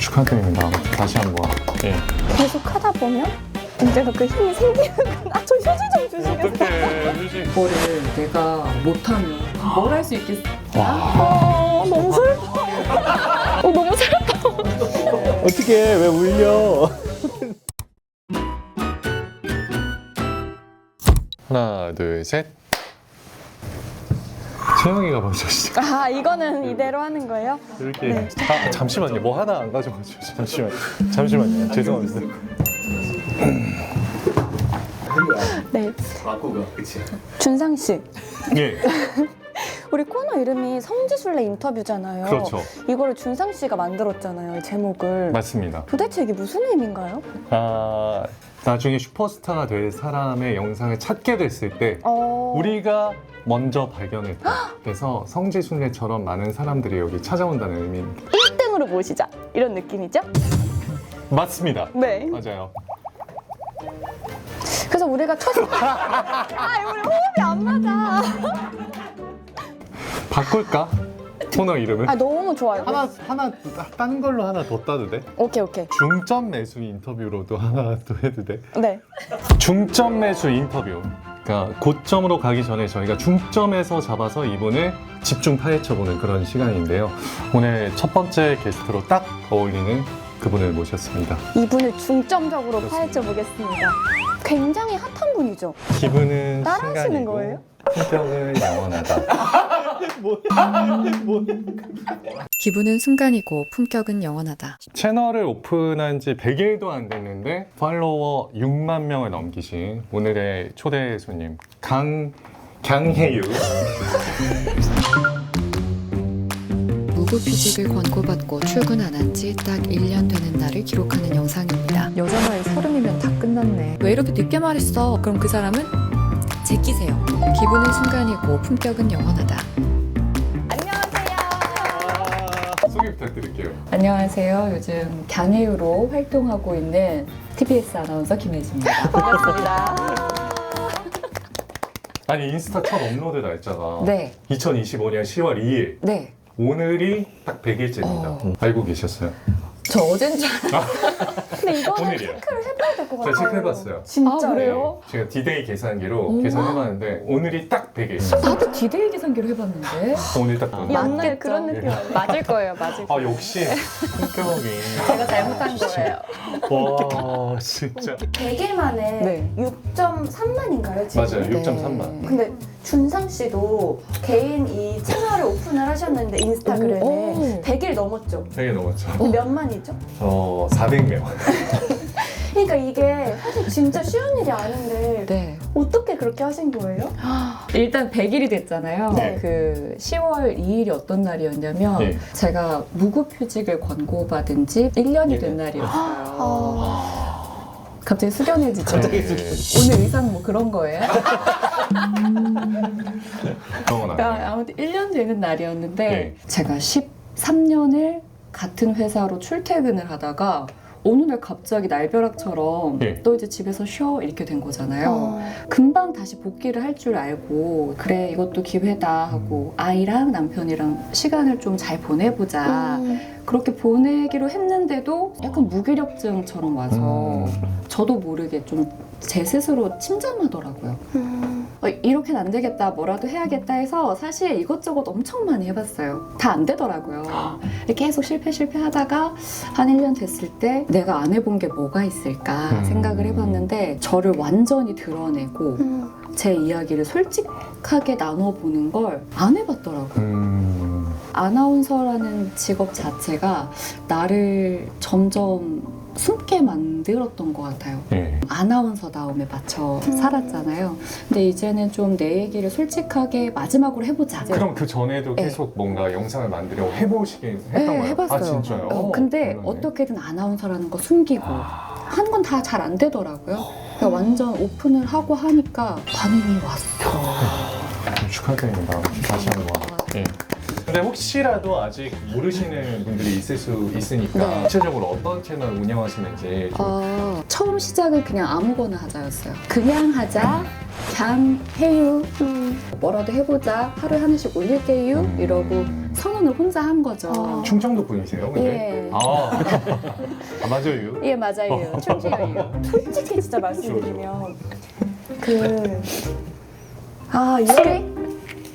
축하드립니다. 다시 한번. 예. 계속 하다 보면 언제가 그 힘이 생기는구나. 저 휴지 좀 주시겠어요? 어떡해, 휴지. 이거를 내가 못하면 뭘 할 수 있겠어? 너무 슬퍼. 너무 슬퍼. 어떡해, 왜 울려? 하나, 둘, 셋. 채영이가 먼저 시작. 아, 이거는 이대로 하는 거예요? 이렇게. 네. 아, 잠시만요. 뭐 하나 안 가져가지고. 잠시만요. 죄송합니다. 네. 맞고 가, 그치? 준상 씨. 예. 우리 코너 이름이 성지순례 인터뷰잖아요. 그렇죠. 이거를 준상 씨가 만들었잖아요, 이 제목을. 맞습니다. 도대체 이게 무슨 의미인가요? 아, 나중에 슈퍼스타가 될 사람의 영상을 찾게 됐을 때 어... 우리가 먼저 발견했다. 그래서 성지순례처럼 많은 사람들이 여기 찾아온다는 의미입니다. 1등으로 모시자. 이런 느낌이죠? 맞습니다. 네. 맞아요. 그래서 우리가 첫... 우리 호흡이 안 맞아. 바꿀까? 코너 이름을? 너무 좋아요. 하나 딴 걸로 하나 더 따도 돼? 오케이. 중점 매수 인터뷰로도 하나 또 해도 돼? 네. 중점 매수 인터뷰. 그러니까 고점으로 가기 전에 저희가 중점에서 잡아서 이분을 집중 파헤쳐보는 그런 시간인데요. 오늘 첫 번째 게스트로 딱 어울리는 그분을 모셨습니다. 이분을 중점적으로 그렇습니다. 파헤쳐 보겠습니다. 굉장히 핫한 분이죠. 기분은 따라하시는 순간이고 거예요? 품격은 영원하다. 기분은 순간이고 품격은 영원하다. 채널을 오픈한 지 100일도 안 됐는데 팔로워 6만 명을 넘기신 오늘의 초대 손님 강혜유. 무급휴직을 권고받고 출근 안 한 지 딱 1년 되는 날을 기록하는 영상입니다. 여자 나이 30이면 다 끝났네. 왜 이렇게 늦게 말했어? 그럼 그 사람은 제끼세요. 기분은 순간이고 품격은 영원하다. 안녕하세요. 소개 부탁드릴게요. 안녕하세요. 요즘 강혜유로 활동하고 있는 TBS 아나운서 김혜지입니다. 반갑습니다. 아니 인스타 첫 업로드 날짜가 네, 2025년 10월 2일 네. 오늘이 딱 100일째입니다. 알고 계셨어요? 저 어젠 줄 근데 이거는 오늘이에요. 체크를 해봐야 될 것 같아요. 제가 체크해봤어요. 진짜요? 그래요? 제가 디데이 계산기로 우와. 계산해봤는데 오늘이 딱 100일. 나도 디데이 계산기로 해봤는데 오늘 딱 떴네. 옛날 맞겠죠? 그런 느낌 아니에요? 맞을 거예요, 맞을 거예요. 아 역시 품격이. 제가 잘못한 거예요. 와 진짜. 100일 만에 네. 6.3만인가요, 지금? 맞아요. 6.3만. 근데 준상 씨도 개인 이 채널을 오픈을 하셨는데 인스타그램에 오. 100일 넘었죠? 100일 넘었죠. 몇 만이죠? 400명. 그러니까 이게 사실 진짜 쉬운 일이 아닌데 네. 어떻게 그렇게 하신 거예요? 일단 100일이 됐잖아요. 네. 그 10월 2일이 어떤 날이었냐면 네. 제가 무급휴직을 권고받은 지 1년이 된 날이었어요. 갑자기 숙연해지죠. 갑자기 오늘 의상 뭐 그런 거예요? 그런 건 아니에요. 그러니까 아무튼 1년 되는 날이었는데 네. 제가 13년을 같은 회사로 출퇴근을 하다가 어느 날 갑자기 날벼락처럼 네. 너 이제 집에서 쉬어 이렇게 된 거잖아요. 어. 금방 다시 복귀를 할 줄 알고 그래 이것도 기회다 하고 아이랑 남편이랑 시간을 좀 잘 보내보자 그렇게 보내기로 했는데도 약간 무기력증처럼 와서 저도 모르게 좀 제 스스로 침잠하더라고요. 이렇게는 안 되겠다 뭐라도 해야겠다 해서 사실 이것저것 엄청 많이 해봤어요. 다 안 되더라고요. 계속 실패하다가 한 1년 됐을 때 내가 안 해본 게 뭐가 있을까 생각을 해봤는데 저를 완전히 드러내고 제 이야기를 솔직하게 나눠보는 걸 안 해봤더라고요. 아나운서라는 직업 자체가 나를 점점 숨게 만들었던 것 같아요. 네. 아나운서다움에 맞춰 살았잖아요. 근데 이제는 좀 내 얘기를 솔직하게 마지막으로 해보자. 그럼 그 전에도 네. 계속 뭔가 영상을 만들려고 해보시긴 했던 거예요? 해봤어요. 아 진짜요? 근데 그러네. 어떻게든 아나운서라는 거 숨기고 한 건 다 잘 안 되더라고요. 그러니까 완전 오픈을 하고 하니까 반응이 왔어. 축하드립니다. 다시 한번. 예. 근데 혹시라도 아직 모르시는 분들이 있을 수 있으니까 네. 구체적으로 어떤 채널 운영하시는지 좀 처음 시작은 그냥 아무거나 하자였어요. 그냥 하자, 강혜유, 뭐라도 해보자, 하루에 하나씩 올릴게요 이러고 선언을 혼자 한 거죠. 충청도 분이세요? 근데? 예. 아, 맞아요. 예, 맞아요. 충주예요. 솔직히 진짜 말씀드리면 술이?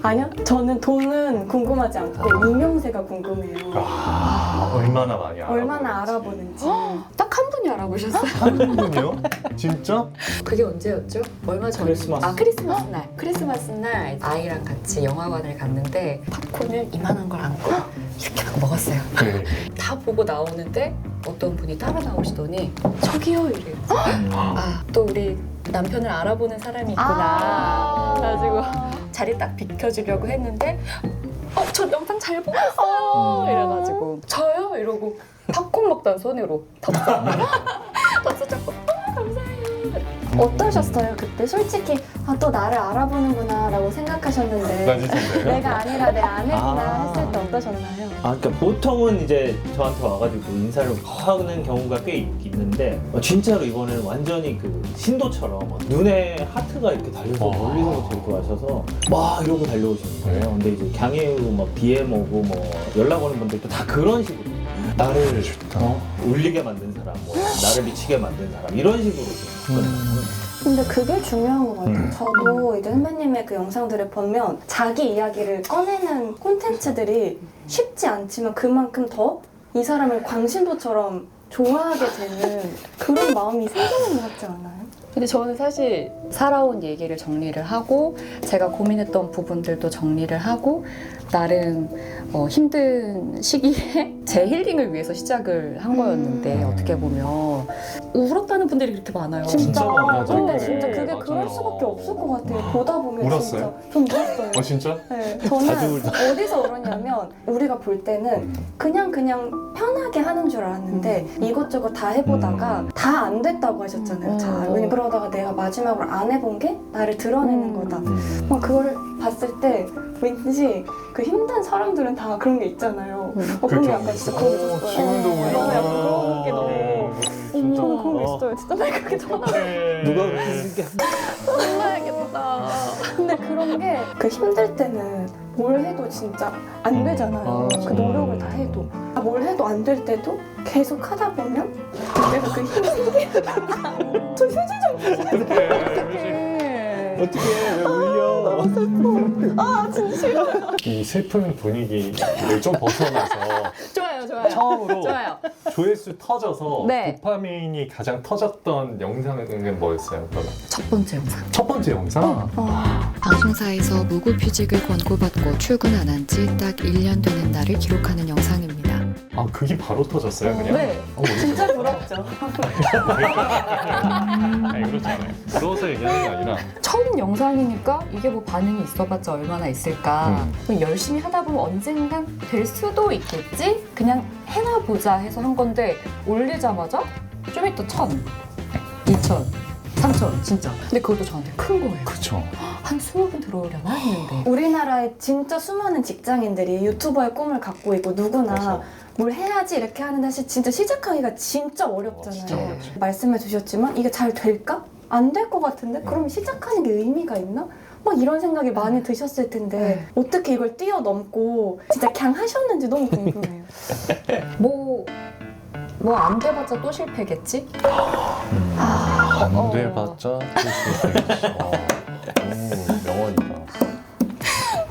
아니요. 저는 돈은 궁금하지 않고 이명세가 궁금해요. 얼마나 많이 알아? 얼마나 알아보는지. 딱 한 분이 알아보셨어요. 한 분이요? 진짜? 그게 언제였죠? 얼마 전에 크리스마스. 크리스마스 날. 크리스마스 날 아이랑 같이 영화관을 갔는데 팝콘을 이만한 걸 안고 이렇게 막 먹었어요. 네. 다 보고 나오는데 어떤 분이 따라 나오시더니 저기요 이래요. 또 우리 남편을 알아보는 사람이 있구나. 그래가지고 자리 딱 비켜주려고 했는데 저 영상 잘 보고 있어요. 이래가지고 저요? 이러고 팝콘 먹던 손으로 덥석 잡고 어떠셨어요 그때? 솔직히 또 나를 알아보는구나 라고 생각하셨는데 맞으셨네요. 내가 아니라 내 아내구나 아. 했을 때 어떠셨나요? 그러니까 보통은 이제 저한테 와가지고 인사를 하는 경우가 꽤 있는데 진짜로 이번에는 완전히 그 신도처럼 눈에 하트가 이렇게 달려서 멀리서부터 이렇게 와셔서 막 이러고 달려오시는 거예요. 근데 이제 강혜우 막 DM 오고 뭐 연락 오는 분들도 다 그런 식으로 나를 울리게 만든 사람, 뭐 나를 미치게 만든 사람 이런 식으로 좀 근데 그게 중요한 것 같아요. 저도 이제 선배님의 그 영상들을 보면 자기 이야기를 꺼내는 콘텐츠들이 쉽지 않지만 그만큼 더 이 사람을 광신도처럼 좋아하게 되는 그런 마음이 생기는 것 같지 않아요? 근데 저는 사실 살아온 얘기를 정리를 하고 제가 고민했던 부분들도 정리를 하고 나름 힘든 시기에 제 힐링을 위해서 시작을 한 거였는데 어떻게 보면 울었다는 분들이 그렇게 많아요. 진짜 많아요. 근데 네. 진짜 그게 맞아요. 그럴 수밖에 없을 것 같아요. 보다 보면 울었어요? 진짜 전 울었어요. 진짜? 네, 자주 저는 울다. 어디서 울었냐면 우리가 볼 때는 그냥 편하게 하는 줄 알았는데 이것저것 다 해보다가 다 안 됐다고 하셨잖아요. 자, 왜냐면 그러다가 내가 마지막으로 안 해본 게 나를 드러내는 거다. 그걸 봤을 때 왠지 그 힘든 사람들은 다 그런 게 있잖아요. 그런 게 약간 진짜 그런 게 있었어요. 지금도 울려. 너무 약간 그런 게 너무 진짜. 그런 게 있어요. 진짜 나 그렇게 전화 누가 그렇게 생각해? 혼나야겠다. 근데 그런 게 그 힘들 때는 뭘 해도 진짜 안 되잖아요. 그 노력을 다 해도. 뭘 해도 안 될 때도 계속 하다 보면 내가 그 힘이 생기는 저 휴지 좀 주세요. 어떻게 왜 울려? 아 진짜. 이 슬픈 분위기를 좀 벗어나서 좋아요. 처음으로 좋아요. 조회수 터져서 네. 도파민이 가장 터졌던 영상은 뭐였어요? 그러면? 첫 번째 영상. 첫 번째 영상? 방송사에서 무급휴직을 권고받고 출근 안 한 지 딱 1년 되는 날을 기록하는 영상입니다. 그게 바로 터졌어요, 그냥? 네. 진짜 부럽죠. 아니, 그렇지 않아요. 부러워서 얘기하는 게 아니라 처음 영상이니까 이게 뭐 반응이 있어봤자 얼마나 있을까. 그럼 열심히 하다 보면 언젠간 될 수도 있겠지? 그냥 해나 보자 해서 한 건데 올리자마자 좀 이따 1,000, 2,000, 3,000 진짜. 근데 그것도 저한테 큰 거예요. 그쵸. 한 20분 들어오려나 했는데. 우리나라에 진짜 수많은 직장인들이 유튜버의 꿈을 갖고 있고 누구나 맞아. 뭘 해야지 이렇게 하는데 사실 진짜 시작하기가 진짜 어렵잖아요. 진짜 어렵지. 말씀해 주셨지만 이게 잘 될까? 안 될 것 같은데? 그럼 시작하는 게 의미가 있나? 막 이런 생각이 많이 드셨을 텐데 어떻게 이걸 뛰어넘고 진짜 그냥 하셨는지 너무 궁금해요. 뭐 안 돼봤자 또 실패겠지? 안 돼봤자 명언이다.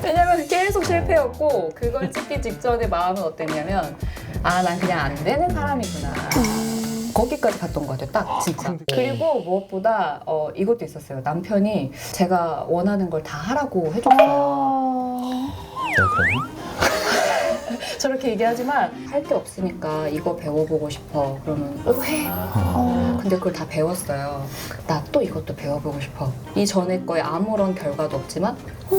왜냐면 계속 실패였고 그걸 찍기 직전에 마음은 어땠냐면 난 그냥 안 되는 사람이구나. 거기까지 갔던 것 같아요. 딱 진짜. 그리고 무엇보다 이것도 있었어요. 남편이 제가 원하는 걸 다 하라고 해줬어요. 저렇게 얘기하지만 할 게 없으니까 이거 배워보고 싶어. 그러면 해. 근데 그걸 다 배웠어요. 나 또 이것도 배워보고 싶어. 이전에 거에 아무런 결과도 없지만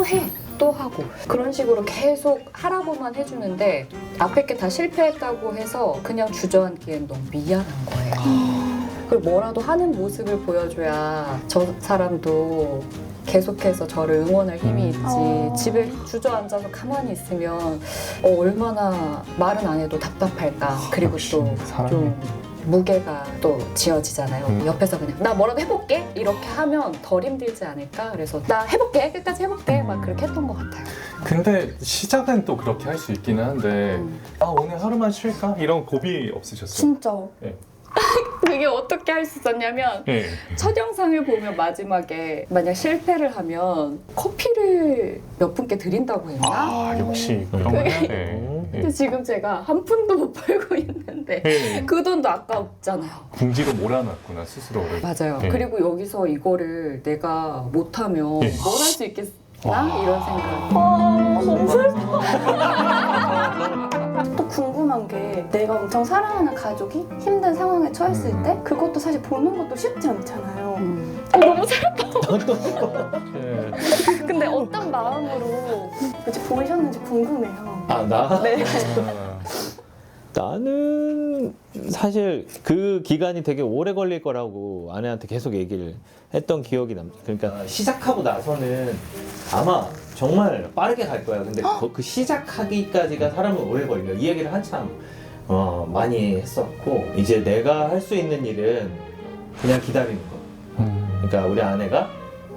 해. 또 하고 그런 식으로 계속 하라고만 해주는데 앞에 게 다 실패했다고 해서 그냥 주저앉기엔 너무 미안한 거예요. 그리고 뭐라도 하는 모습을 보여줘야 저 사람도 계속해서 저를 응원할 힘이 있지. 집에 주저앉아서 가만히 있으면 얼마나 말은 안 해도 답답할까. 그리고 또 좀 무게가 또 지어지잖아요. 옆에서 그냥 나 뭐라도 해볼게 이렇게 하면 덜 힘들지 않을까. 그래서 나 해볼게 끝까지 해볼게 막 그렇게 했던 것 같아요. 근데 시작은 또 그렇게 할 수 있기는 한데 아 오늘 하루만 쉴까? 이런 고비 없으셨어요? 진짜 그게 어떻게 할 수 있었냐면 네. 첫 영상을 보면 마지막에 만약 실패를 하면 커피를 몇 분께 드린다고 했나? 아 역시 그런 거 해야 돼. 근데 지금 제가 한 푼도 못 벌고 있는데 네. 그 돈도 아까웠잖아요. 궁지로 몰아놨구나 스스로를. 맞아요. 네. 그리고 여기서 이거를 내가 못하면 네. 뭘 할 수 있겠나? 와. 이런 생각. 너무 슬퍼. 또 궁금한 게 내가 엄청 사랑하는 가족이 힘든 상황에 처했을 때 그것도 사실 보는 것도 쉽지 않잖아요. 너무 슬퍼. 네. 근데 어떤 마음으로 이제 보이셨는지 궁금해요. 아, 나? 네. 아, 나는 사실 그 기간이 되게 오래 걸릴 거라고 아내한테 계속 얘기를 했던 기억이 그러니까 시작하고 나서는 아마 정말 빠르게 갈 거야. 근데 그 시작하기까지가 사람은 오래 걸려. 이 얘기를 한참 많이 했었고, 이제 내가 할 수 있는 일은 그냥 기다리는 거. 그러니까 우리 아내가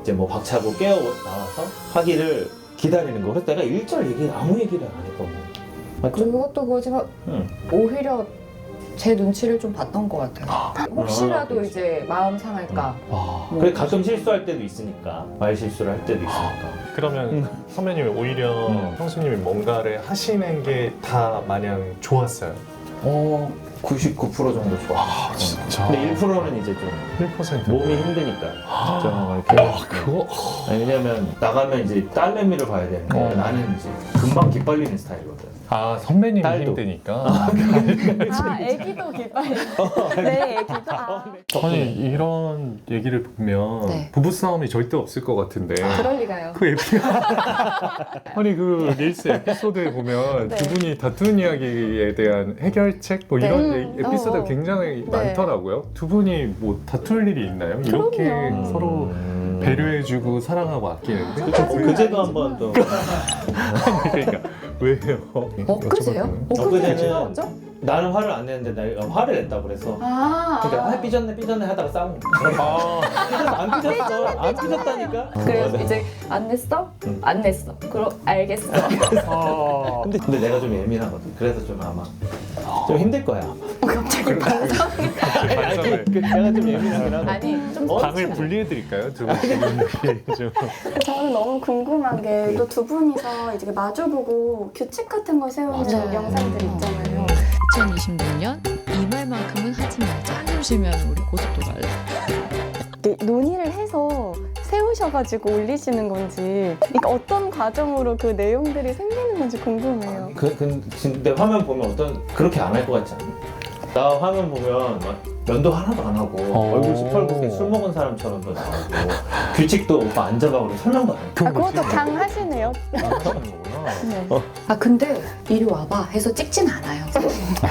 이제 뭐 박차고 깨어 나와서 하기를 기다리는 거. 그래서 내가 아무 얘기를 안 했던 거야. 맞죠? 그것도 그거지만 응. 오히려 제 눈치를 좀 봤던 것 같아요. 혹시라도 그렇지. 이제 마음 상할까. 와. 뭐. 그래 가끔 실수할 때도 있으니까 말 실수를 할 때도 있으니까. 그러면 선배님이 오히려 형수님이 뭔가를 하시는 게 다 마냥 좋았어요. 99% 정도 좋아. 아 진짜. 근데 1%는 이제 좀 1%. 몸이 힘드니까. 좀 이렇게. 와 그거. 아니, 왜냐면 나가면 이제 딸내미를 봐야 되는데 나는 이제 금방 기빨리는 스타일이거든. 아 선배님이 딸도. 힘드니까. 아, 애기도 기뻐요. 네, 애기도. 아니 이런 얘기를 보면 네. 부부 싸움이 절대 없을 것 같은데. 그럴 리가요. 그 아니 그 릴스 에피소드에 보면 네. 두 분이 다툰 이야기에 대한 해결책 뭐 이런 네. 에피소드가 굉장히 네. 많더라고요. 두 분이 뭐 다툴 일이 있나요? 이렇게 그럼요. 서로 배려해주고 사랑하고 아끼는데. 그제도 한번 또. 그러니까 왜요? 엊그제요? 여쭤봐도 엊그제는 싸웠죠? 나는 화를 안 냈는데 내가 화를 냈다고 그래서. 아, 그러니까 삐졌네 하다가 싸운 거야. 아, 안 삐졌어. 안 삐졌다니까. 그래서 네. 이제 안 냈어? 응. 안 냈어. 그럼 알겠어. 아. 근데 내가 좀 예민하거든. 그래서 좀 아마 좀 힘들 거야. 갑자기 반성을. 내가 좀 예민하긴 하고. 아니 좀 방을 분리해드릴까요? 두 분이 좀. 저는 너무 궁금한 게 또 두 분이서 이제 마주보고 규칙 같은 걸 세우는 맞아요. 영상들이 있잖아요. 2026년 이 말만큼은 하지 말자. 한숨 쉬면 우리 고속도로 갈래. 논의를 해서 세우셔가지고 올리시는 건지, 그러니까 어떤 과정으로 그 내용들이 생기는 건지 궁금해요. 근데 화면 보면 그렇게 안 할 것 같지 않아? 나 화면 보면 막 면도 하나도 안 하고 얼굴 시뻘겋게 술 먹은 사람처럼도 나오고 규칙도 오빠 안 잡아 그러고 설명도 안 해. 그것도 강하시네요. 하는 거구나. 네. 아 근데 이리 와봐 해서 찍진 않아요.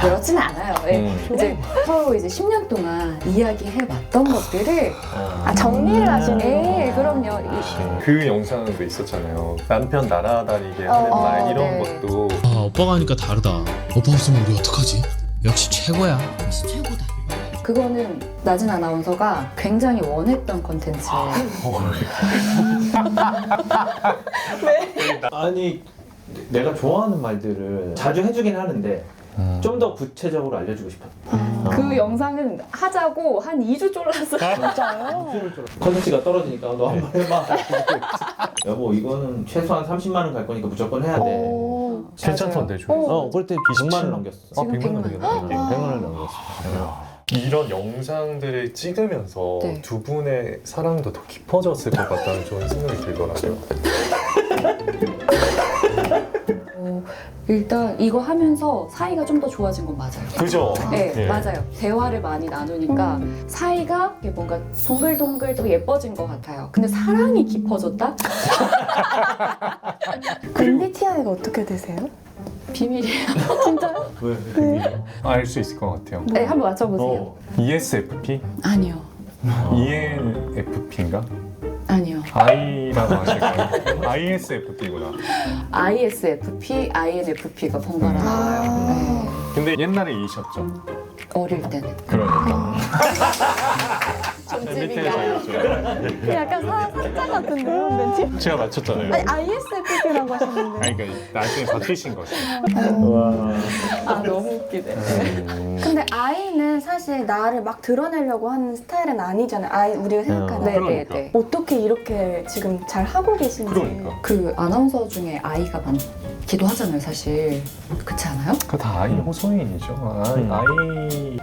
그렇진 않아요. 예. 이제 서로 이제 10년 동안 이야기해 왔던 것들을 아, 정리를 하시네. 예, 그럼요. 그 영상도 있었잖아요. 남편 날아다니게 하는 말 이런 네. 것도. 아, 오빠가 하니까 다르다. 오빠 없으면 우리 어떡하지? 역시 최고야. 최고다. 그거는 나진 아나운서가 굉장히 원했던 컨텐츠예요. 아니 내가 좋아하는 말들을 자주 해주긴 하는데 좀 더 구체적으로 알려주고 싶어. 그 영상은 하자고 한 2주 쫄랐어요. 진짜요? 컨텐츠가 떨어지니까 너 한 번 해봐. 여보 이거는 최소한 30만 원 갈 거니까 무조건 해야 돼. 오. 괜찮던데 조회수. 그럴 때 100만 원 넘겼어. 지금 100만 원 100만 넘겼네. 100만 원 넘겼어. 이런 영상들을 찍으면서 네. 두 분의 사랑도 더 깊어졌을 것 같다는 좋은 생각이 들더라고요. 일단 이거 하면서 사이가 좀 더 좋아진 건 맞아요. 그죠? 네, 예. 맞아요. 대화를 많이 나누니까 사이가 이게 뭔가 동글동글 더 예뻐진 것 같아요. 근데 사랑이 깊어졌다? MBTI가 어떻게 되세요? 비밀이에요. 진짜요? 왜? 알 수 있을 것 같아요. 네, 한번 맞춰보세요. ESFP? 아니요. ENFP인가? 아니요. I라고 하실까요? ISFP구나. ISFP, INFP가 번갈아 나와요. 아. 근데 옛날에 E셨죠? 어릴 때는. 그러니까. 존재미가 밑에서 약간 사자 같은데요, 멘트? 제가 맞췄잖아요. 아니 ISFP라고 하셨는데. 아니, 그러니까 나중에 바뀌신 거죠. 와. 아 너무 웃기네. 근데 아이는 사실 나를 막 드러내려고 하는 스타일은 아니잖아요. 아이 우리가 생각하는. 그러니까. 네네네. 어떻게 이렇게 지금 잘 하고 계신지. 그러니까. 그 아나운서 중에 아이가 많기도 하잖아요, 사실. 그렇지 않아요? 그 다 아이 호소인이죠.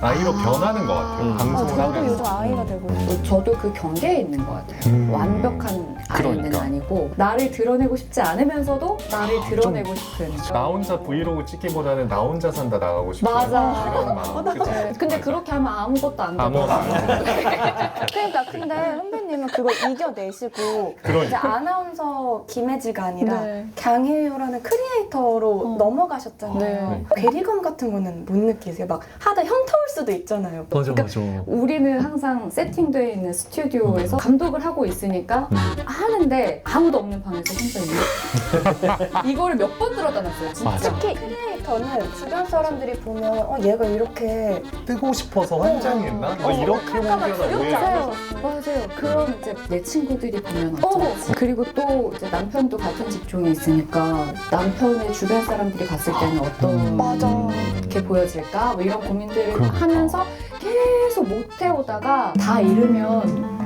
아이로 변하는 것 같아요. 아, 방송을 저도 하면서. 요즘 아이가 되고 있어요. 저도 그 경계에 있는 것 같아요. 완벽한 아이는 그러니까. 아니고 나를 드러내고 싶지 않으면서도 나를 드러내고 싶은. 나 혼자 브이로그 찍기보다는 나 혼자 산다 나가고 싶은 맞아. 이런 마음. 그치? 근데 그렇게 하면 아무것도 안 아무것도 되더라고요. 안 돼. 그러니까 근데 선배님은 그걸 이겨내시고 그러니까. 이제 아나운서 김혜지가 아니라 네. 강혜유라는 크리에이터로 넘어가셨잖아요. 네. 괴리감 같은 거는 못 느끼세요? 막 하다 현타올 수도 있잖아요. 맞아 그러니까 맞아. 우리는 항상 세팅되어 있는 스튜디오에서 감독을 하고 있으니까 하는데 아무도 없는 방에서 혼자 있는 이거를 몇 번 들었다 놨어요, 진짜. 맞아. 특히 크리에이터는 주변 사람들이 보면 얘가 이렇게 뜨고 싶어서 환장했나? 이렇게 잠깐만 보면 왜? 맞아요. 맞아요. 그럼 이제 내 친구들이 보면 어. 어쩌지? 그리고 또 이제 남편도 같은 직종에 있으니까 남편의 주변 사람들이 봤을 때는 어떻게 보여질까? 뭐 이런 고민들을 그러니까. 하면서 계속 못 해오다가 다 잃으면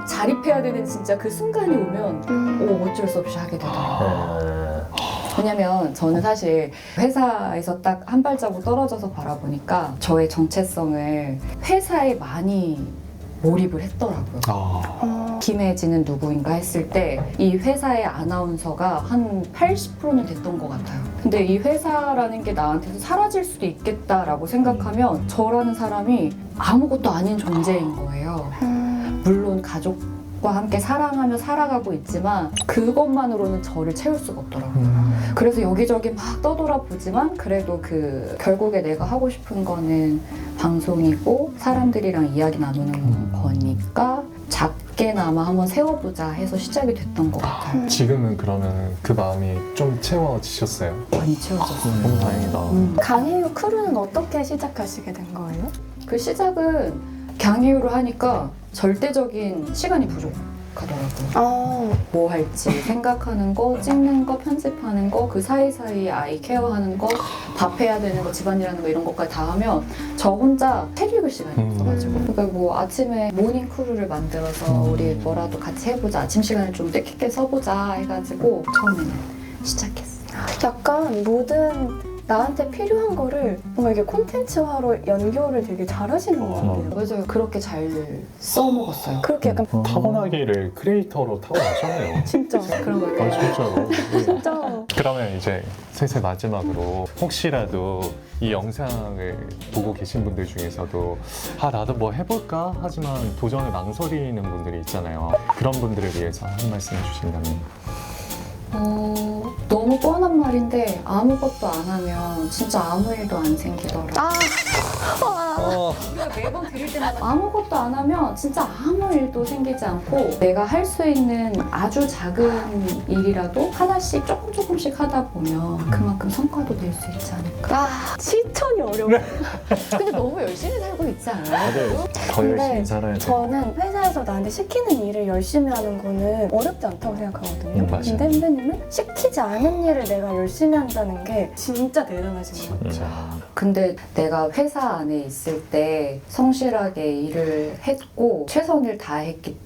자립해야 되는 진짜 그 순간이 오면 어쩔 수 없이 하게 되더라고요. 왜냐면 저는 사실 회사에서 딱 한 발자국 떨어져서 바라보니까 저의 정체성을 회사에 많이 몰입을 했더라고요. 김혜지는 누구인가 했을 때 이 회사의 아나운서가 한 80%는 됐던 것 같아요. 근데 이 회사라는 게 나한테서 사라질 수도 있겠다라고 생각하면 저라는 사람이 아무것도 아닌 존재인 거예요. 물론 가족과 함께 사랑하며 살아가고 있지만 그것만으로는 저를 채울 수가 없더라고요. 그래서 여기저기 막 떠돌아보지만 그래도 결국에 내가 하고 싶은 거는 방송이고 사람들이랑 이야기 나누는 거니까 작게나마 한번 세워보자 해서 시작이 됐던 것 같아요. 지금은 그러면 그 마음이 좀 채워지셨어요? 많이 채워졌어요. 너무 다행이다. 강혜유 크루는 어떻게 시작하시게 된 거예요? 그 시작은 강의로 하니까 절대적인 시간이 부족하더라고요. 뭐 할지 생각하는 거, 찍는 거, 편집하는 거, 그 사이사이 아이 케어하는 거, 밥 해야 되는 거, 집안일하는 거 이런 것까지 다 하면 저 혼자 책 읽을 시간이 없어가지고 그러니까 뭐 아침에 모닝 크루를 만들어서 우리 뭐라도 같이 해보자, 아침 시간을 좀 뜻깊게 써보자 해가지고 처음에는 시작했어요. 약간 모든 나한테 필요한 거를 뭔가 이게 콘텐츠화로 연결을 되게 잘하시는 것 같아요. 맞아요. 그렇게 잘 써먹었어요. 그렇게 약간 타고나기를 크리에이터로 타고나셨네요. 진짜 그런 거 진짜로. 진짜 그러면 이제 슬슬 마지막으로 혹시라도 이 영상을 보고 계신 분들 중에서도 나도 뭐 해볼까 하지만 도전을 망설이는 분들이 있잖아요. 그런 분들을 위해서 한 말씀 해주신다면. 너무 뻔한 말인데 아무것도 안 하면 진짜 아무 일도 안 생기더라. 우리가 매번 드릴 때마다 아무것도 안 하면 진짜 아무 일도 생기지 않고 내가 할 수 있는 아주 작은 일이라도 하나씩 조금씩 하다 보면 그만큼 성과도 낼 수 있지 않을까. 실천이 어려워. 근데 너무 열심히 살고 있지 않아요? 맞아요. 더 근데 열심히 살아야 돼. 저는 회사에서 나한테 시키는 일을 열심히 하는 거는 어렵지 않다고 생각하거든요. 맞아요. 근데 선배님은 시키지 않은 일을 내가 열심히 한다는 게 진짜 대단하신 것 같아요. 근데 내가 회사 안에 있을 때 성실하게 일을 했고 최선을 다했기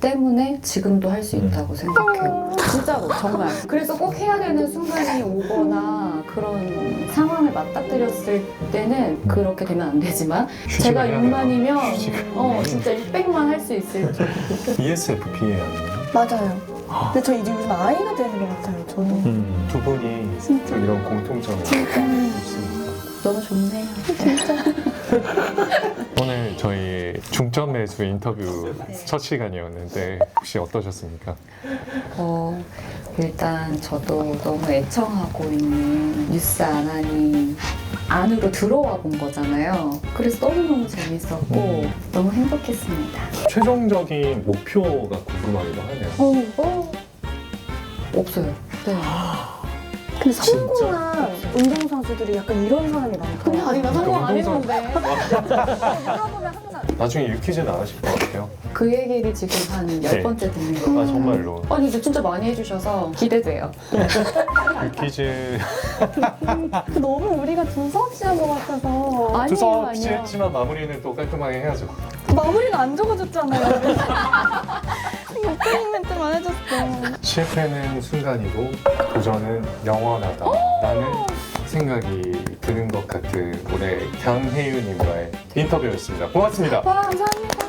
때문에 지금도 할 수 있다고 생각해요. 진짜로 정말. 그래서 꼭 해야 되는 순간이 오거나 그런 상황을 맞닥뜨렸을 때는 그렇게 되면 안 되지만 제가 해야 돼요. 6만이면 진짜 600만 할 수 있을 정도. ESFP예요. 맞아요. 근데 저 이제 요즘 아이가 되는 것 같아요. 저도. 두 분이 진짜. 이런 공통점이 있으니까. 너무 좋네요. 오늘 저희 중점 매수 인터뷰 첫 시간이었는데 혹시 어떠셨습니까? 일단 저도 너무 애청하고 있는 뉴스 아나니 안으로 들어와 본 거잖아요. 그래서 너무너무 재밌었고 너무 행복했습니다. 최종적인 목표가 궁금하기도 하네요. 없어요. 네. 근데 성공한 운동선수들이 약간 이런 사람이 많더라고요. 아니 나 성공 안 했는데. 물어보면 항상 나중에 유퀴즈 나가실 것 같아요. 그 얘기를 지금 한 10번째 듣는 거예요. 아 정말로. 아니 근데 진짜 많이 해주셔서 기대돼요. 유퀴즈 너무 우리가 두서없이 한 것 같아서 아니에요, 두서없이 아니에요. 했지만 마무리는 또 깔끔하게 해야죠. 마무리는 안 적어줬잖아요. 오프닝 멘트만 해줬어. 실패는 순간이고 도전은 영원하다 라는 생각이 드는 것 같은 올해 강혜윤님과의 인터뷰였습니다. 고맙습니다. 와 감사합니다.